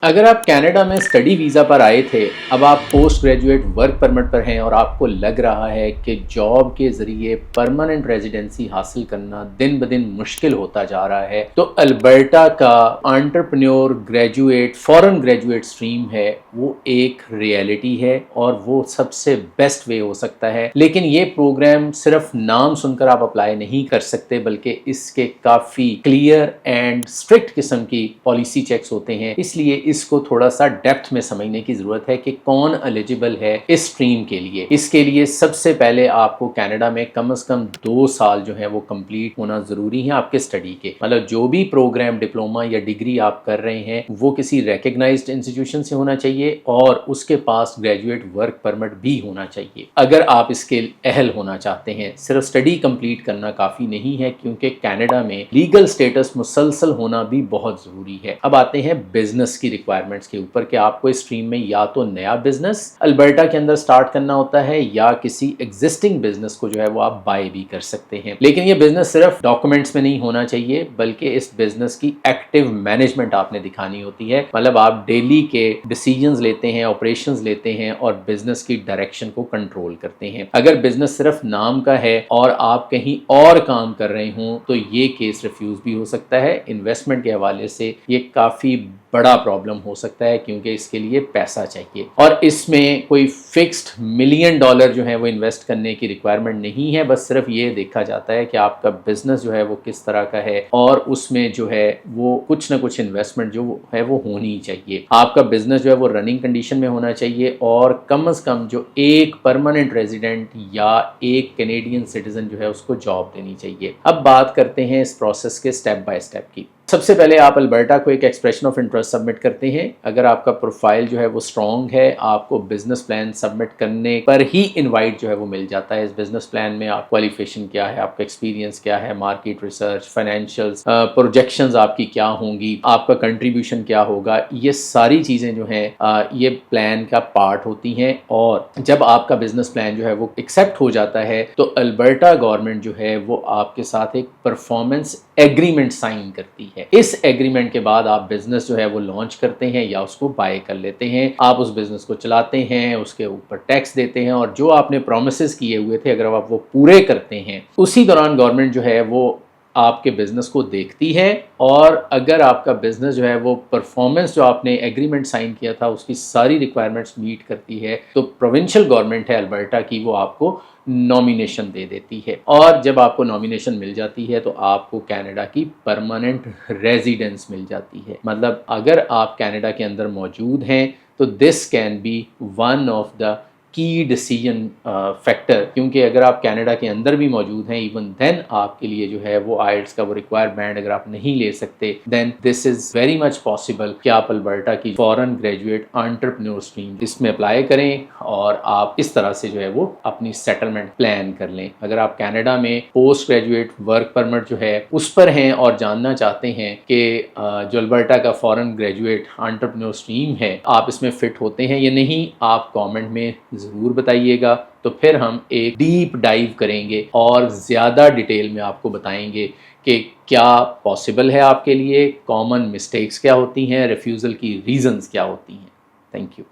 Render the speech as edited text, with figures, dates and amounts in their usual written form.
اگر آپ کینیڈا میں اسٹڈی ویزا پر آئے تھے، اب آپ پوسٹ گریجویٹ ورک پرمٹ پر ہیں اور آپ کو لگ رہا ہے کہ جاب کے ذریعے پرماننٹ ریزیڈنسی حاصل کرنا دن بدن مشکل ہوتا جا رہا ہے، تو البرٹا کا انٹرپرینیور گریجویٹ فورن گریجویٹ اسٹریم ہے وہ ایک ریئلٹی ہے اور وہ سب سے بیسٹ وے ہو سکتا ہے۔ لیکن یہ پروگرام صرف نام سن کر آپ اپلائی نہیں کر سکتے، بلکہ اس کے کافی کلیئر اینڈ اسٹرکٹ قسم کی پالیسی چیکس ہوتے ہیں، اس لیے اس کو تھوڑا سا ڈیپتھ میں سمجھنے کی ضرورت ہے کہ کون ایلیجیبل ہے اس اسٹریم کے لیے۔ اس کے لیے سب سے پہلے آپ کو کینیڈا میں کم از کم 2 سال جو ہے وہ کمپلیٹ ہونا ضروری ہے آپ کے اسٹڈی کے، مطلب جو بھی پروگرام ڈپلوما یا ڈگری آپ کر رہے ہیں وہ کسی ریکگنائزڈ انسٹیٹیوشن سے ہونا چاہیے اور اس کے پاس گریجویٹ ورک پرمٹ بھی ہونا چاہیے اگر آپ اس کے اہل ہونا چاہتے ہیں۔ صرف اسٹڈی کمپلیٹ کرنا کافی نہیں ہے، کیونکہ کینیڈا میں لیگل سٹیٹس مسلسل ہونا بھی بہت ضروری ہے۔ اب آتے ہیں بزنس کی ریکوائرمنٹس کے اوپر کہ آپ کو اس اسٹریم میں یا تو نیا بزنس البرٹا کے اندر سٹارٹ کرنا ہوتا ہے یا کسی ایگزسٹنگ بزنس کو جو ہے وہ آپ بائی بھی کر سکتے ہیں۔ لیکن یہ بزنس صرف ڈاکومنٹس میں نہیں ہونا چاہیے، بلکہ اس بزنس کی ایکٹیو مینجمنٹ آپ نے دکھانی ہوتی ہے، مطلب آپ ڈیلی کے ڈیسیجنز لیتے ہیں، آپریشنز لیتے ہیں اور بزنس کی ڈائریکشن کو کنٹرول کرتے ہیں۔ اگر بزنس صرف نام کا ہے اور آپ کہیں اور کام کر رہے ہوں تو یہ کیس ریفیوز بھی ہو سکتا ہے۔ انویسٹمنٹ کے حوالے سے یہ کافی بڑا پرابلم ہو سکتا ہے، کیونکہ اس کے لیے پیسہ چاہیے اور اس میں کوئی فکسڈ $1,000,000 جو ہے وہ انویسٹ کرنے کی ریکوائرمنٹ نہیں ہے، بس صرف یہ دیکھا جاتا ہے کہ آپ کا بزنس جو ہے وہ کس طرح کا ہے اور اس میں جو ہے وہ کچھ نہ کچھ انویسٹمنٹ جو ہے وہ ہونی چاہیے۔ آپ کا بزنس جو ہے وہ رننگ کنڈیشن میں ہونا چاہیے اور کم از کم جو ایک پرماننٹ ریزیڈنٹ یا ایک کینیڈین سٹیزن جو ہے اس کو جاب دینی چاہیے۔ اب بات کرتے ہیں اس پروسیس کے سٹیپ بائی سٹیپ کی۔ سب سے پہلے آپ البرٹا کو ایک ایکسپریشن آف انٹرسٹ سبمٹ کرتے ہیں۔ اگر آپ کا پروفائل جو ہے وہ اسٹرانگ ہے، آپ کو بزنس پلان سبمٹ کرنے پر ہی انوائٹ جو ہے وہ مل جاتا ہے۔ اس بزنس پلان میں آپ کوالیفیکیشن کیا ہے، آپ کا ایکسپیرینس کیا ہے، مارکیٹ ریسرچ، فائنینشیلز، پروجیکشنز آپ کی کیا ہوں گی، آپ کا کنٹریبیوشن کیا ہوگا، یہ ساری چیزیں جو ہیں یہ پلان کا پارٹ ہوتی ہیں۔ اور جب آپ کا بزنس پلان جو ہے وہ ایکسیپٹ ہو جاتا ہے تو البرٹا گورنمنٹ جو ہے وہ آپ کے ساتھ ایک پرفارمنس ایگریمنٹ سائن کرتی ہے۔ اس ایگریمنٹ کے بعد آپ بزنس جو ہے وہ لانچ کرتے ہیں یا اس کو بائی کر لیتے ہیں۔ آپ اس بزنس کو چلاتے ہیں، اس کے اوپر ٹیکس دیتے ہیں اور جو آپ نے پرومسز کیے ہوئے تھے اگر آپ وہ پورے کرتے ہیں، اسی دوران گورنمنٹ جو ہے وہ آپ کے بزنس کو دیکھتی ہے اور اگر آپ کا بزنس جو ہے وہ پرفارمنس جو آپ نے ایگریمنٹ سائن کیا تھا اس کی ساری ریکوائرمنٹس میٹ کرتی ہے تو پروونشل گورنمنٹ ہے البرٹا کی، وہ آپ کو نامینیشن دے دیتی ہے اور جب آپ کو نامینیشن مل جاتی ہے تو آپ کو کینیڈا کی پرماننٹ ریزیڈنس مل جاتی ہے۔ مطلب اگر آپ کینیڈا کے اندر موجود ہیں تو this can be one of the key decision factor, کیونکہ اگر آپ کینیڈا کے اندر بھی موجود ہیں ایون دین آپ کے لیے جو ہے وہ آئلٹس کا وہ ریکوائرڈ بینڈ اگر آپ نہیں لے سکتے دین دس از ویری مچ پاسبل کہ آپ البرٹا کی فورن گریجویٹ انٹرپرینیور اسٹریم اس میں اپلائی کریں اور آپ اس طرح سے جو ہے وہ اپنی سیٹلمنٹ پلان کر لیں۔ اگر آپ کینیڈا میں پوسٹ گریجویٹ ورک پرمٹ جو ہے اس پر ہیں اور جاننا چاہتے ہیں کہ جو البرٹا کا فورن گریجویٹ انٹرپرینیور اسٹریم ہے آپ اس میں فٹ ہوتے ہیں یا نہیں، آپ کامنٹ میں ضرور بتائیے گا، تو پھر ہم ایک ڈیپ ڈائیو کریں گے اور زیادہ ڈیٹیل میں آپ کو بتائیں گے کہ کیا پاسبل ہے آپ کے لیے، کامن مسٹیکس کیا ہوتی ہیں، ریفیوزل کی ریزنز کیا ہوتی ہیں۔ Thank you.